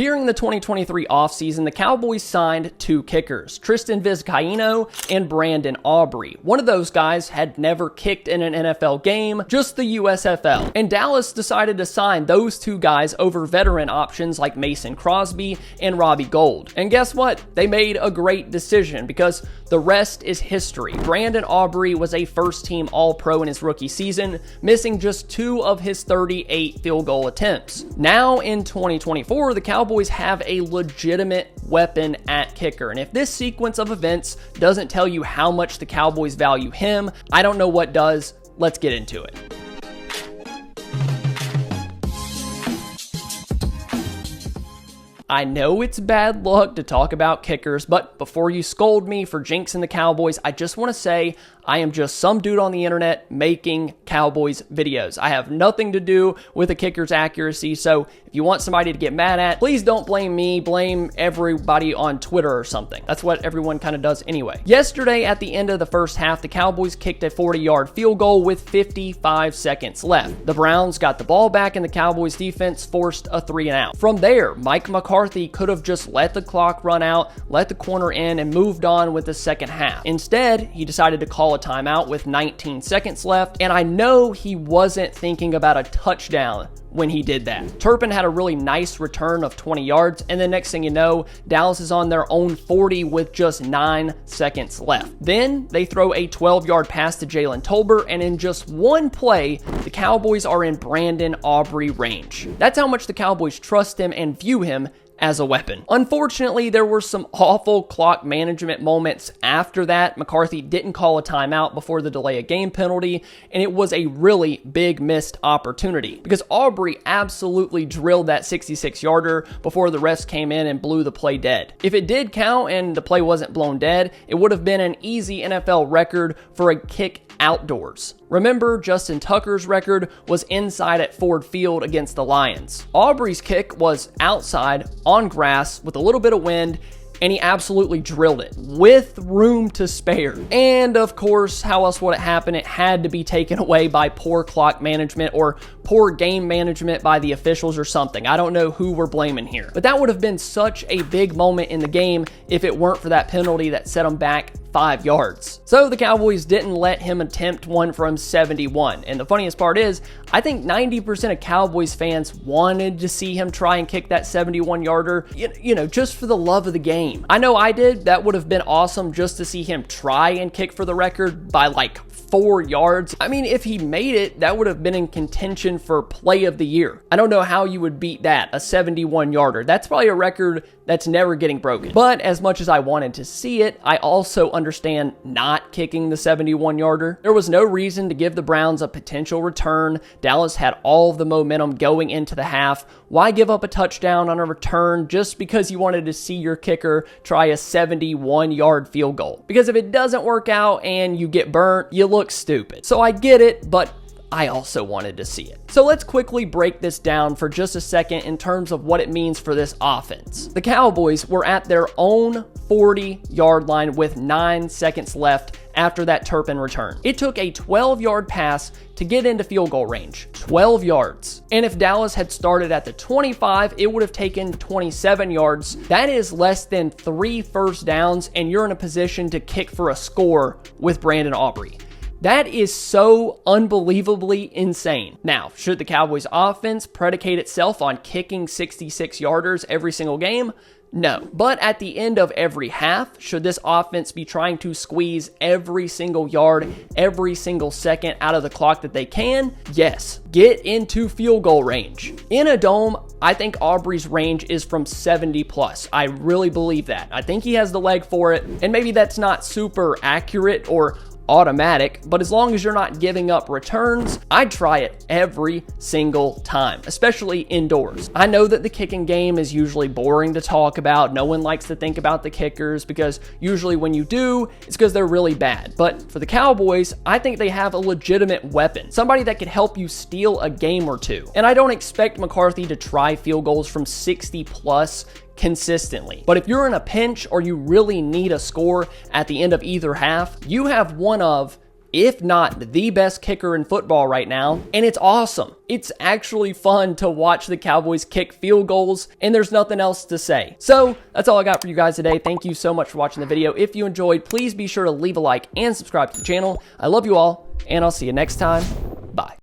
During the 2023 offseason, the Cowboys signed 2 kickers, Tristan Vizcaino and Brandon Aubrey. One of those guys had never kicked in an NFL game, just the USFL. And Dallas decided to sign those 2 guys over veteran options like Mason Crosby and Robbie Gould. And guess what? They made a great decision because the rest is history. Brandon Aubrey was a first-team All-Pro in his rookie season, missing just 2 of his 38 field goal attempts. Now in 2024, the Cowboys have a legitimate weapon at kicker. And if this sequence of events doesn't tell you how much the Cowboys value him, I don't know what does. Let's get into it. I know it's bad luck to talk about kickers, but before you scold me for jinxing the Cowboys, I just want to say I am just some dude on the internet making Cowboys videos. I have nothing to do with a kicker's accuracy, so if you want somebody to get mad at, please don't blame me, blame everybody on Twitter or something. That's what everyone kind of does anyway. Yesterday, at the end of the first half, the Cowboys kicked a 40-yard field goal with 55 seconds left. The Browns got the ball back and the Cowboys defense forced a 3-and-out. From there, Mike McCarthy could have just let the clock run out, let the corner in, and moved on with the second half. Instead, he decided to call a timeout with 19 seconds left, and I know he wasn't thinking about a touchdown when he did that. Turpin had a really nice return of 20 yards, and the next thing you know, Dallas is on their own 40 with just 9 seconds left. Then they throw a 12-yard pass to Jalen Tolbert, and in just one play, the Cowboys are in Brandon Aubrey range. That's how much the Cowboys trust him and view him as a weapon. Unfortunately, there were some awful clock management moments after that. McCarthy didn't call a timeout before the delay of game penalty, and it was a really big missed opportunity because Aubrey absolutely drilled that 66-yarder before the refs came in and blew the play dead. If it did count and the play wasn't blown dead, it would have been an easy NFL record for a kick outdoors. Remember, Justin Tucker's record was inside at Ford Field against the Lions. Aubrey's kick was outside on grass with a little bit of wind, and he absolutely drilled it with room to spare. And of course, how else would it happen? It had to be taken away by poor clock management or poor game management by the officials or something. I don't know who we're blaming here. But that would have been such a big moment in the game if it weren't for that penalty that set them back 5 yards. So the Cowboys didn't let him attempt one from 71. And the funniest part is, I think 90% of Cowboys fans wanted to see him try and kick that 71-yarder, you know, just for the love of the game. I know I did. That would have been awesome just to see him try and kick for the record by like 4 yards. I mean, if he made it, that would have been in contention for play of the year. I don't know how you would beat that, a 71-yarder. That's probably a record that's never getting broken. But as much as I wanted to see it, I also understand not kicking the 71-yarder. There was no reason to give the Browns a potential return. Dallas had all of the momentum going into the half. Why give up a touchdown on a return just because you wanted to see your kicker try a 71-yard field goal? Because if it doesn't work out and you get burnt, you look stupid. So I get it, but I also wanted to see it. So let's quickly break this down for just a second in terms of what it means for this offense. The Cowboys were at their own 40-yard line with 9 seconds left after that Turpin return. It took a 12-yard pass to get into field goal range. 12 yards. And if Dallas had started at the 25, it would have taken 27 yards. That is less than 3 first downs, and you're in a position to kick for a score with Brandon Aubrey. That is so unbelievably insane. Now, should the Cowboys offense predicate itself on kicking 66-yarders every single game? No. But at the end of every half, should this offense be trying to squeeze every single yard, every single second out of the clock that they can? Yes. Get into field goal range. In a dome, I think Aubrey's range is from 70 plus. I really believe that. I think he has the leg for it, and maybe that's not super accurate or automatic, but as long as you're not giving up returns, I'd try it every single time, especially indoors. I know that the kicking game is usually boring to talk about. No one likes to think about the kickers because usually when you do, it's because they're really bad. But for the Cowboys, I think they have a legitimate weapon, somebody that could help you steal a game or two. And I don't expect McCarthy to try field goals from 60 plus consistently. But if you're in a pinch or you really need a score at the end of either half, you have one of if not the best kicker in football right now, and it's awesome. It's actually fun to watch the Cowboys kick field goals, and there's nothing else to say. So that's all I got for you guys today. Thank you so much for watching the video. If you enjoyed, please be sure to leave a like and subscribe to the channel. I love you all, and I'll see you next time. Bye.